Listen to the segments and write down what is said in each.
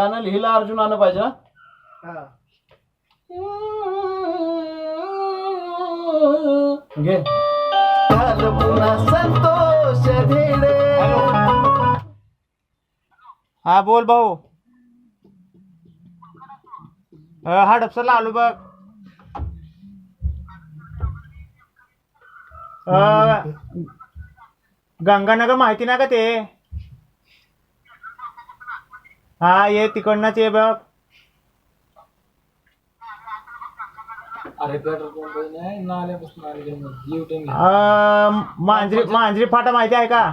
गाणं लिहिलं अर्जुनानं पाहिजे ना. घे पुन्हा संतोष धेडे. हा बोल भाऊ. हडपसरला आलो बघ. गंगानगर माहिती ना का ते. हा ये तिकडनंच ये बघ. अरे पेट्रोल पंप नाही नाल्यापासून आले. मांजरी फाटा माहिती आहे का.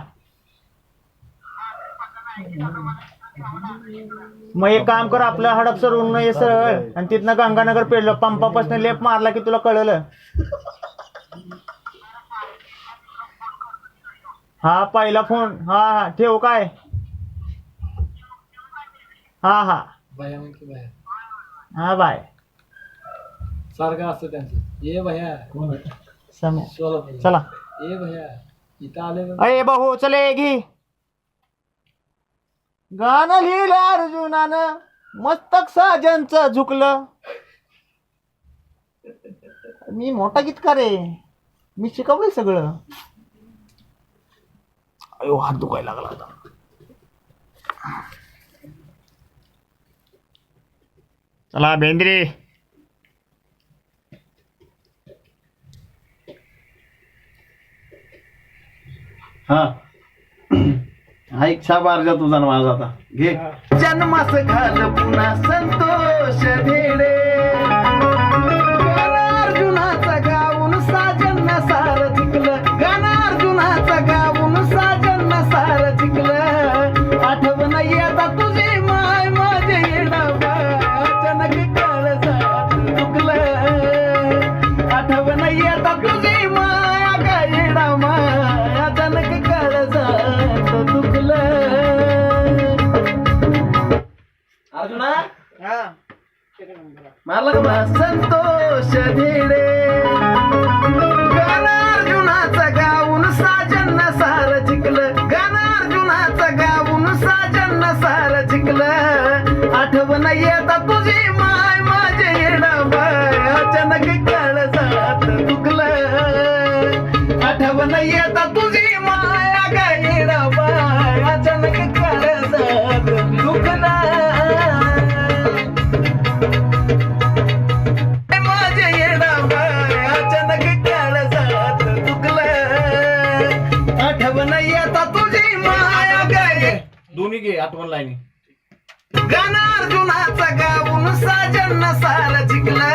मग एक काम कर आपलं हडपसर ये सरळ आणि तिथनं गंगानगर पेडलं पंपापासून लेप मारला की तुला कळलं. हा पहिला फोन. हा ठेव काय. हा हा बाय. सारखं असतं त्यांचं. ये भैया चला ये भैया इथं आले. अरे भाऊ चले घे. गाणं लिहिलं अर्जुनानं मस्तक साजनचं झुकलं. मी मोठा गीतकार आहे. मी शिकवलंय सगळं. अयो हात दुखायला लागला आता. चला बेंद्रे. हा ऐक बारजा तुझा माझा आता. घे जन्मास घाल पुन्हा संतोष धेडे. गाणं अर्जुनाचा गाऊन साजन सार जिंकलं. गाणं अर्जुनाचा गाऊन साजन सार जिंकलं. आठवण येता तुझी माय माझे येडाबा अचानक काळजात दुखलं. आठवण येता तुझी माय गा येडा माय अचानक काळजात दुखलं. अर्जुना मारला का संतोष धेडे. गाणं अर्जुनाचा गाऊन साजन सार जिंकलं. गाणं अर्जुनाचा गाऊन साजन सार जिंकलं. आठवण येता तुझी माय माझे येडाबाय अचानक काळजात दुखलं. आठवण येता तुझी माय गा येडाबाय अचानक काळजात दुखलं. माझे येडाबाय अचानक काळजात दुखलं. आठवण येता तुझी माया गाय. दोन्ही घे आठवण लाईनी. गाणं अर्जुनाचा गाऊन साजन सार जिंकलं.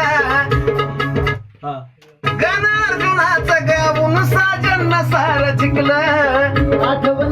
गाणं अर्जुनाचा गाऊन साजन सार जिंकलं. आठवण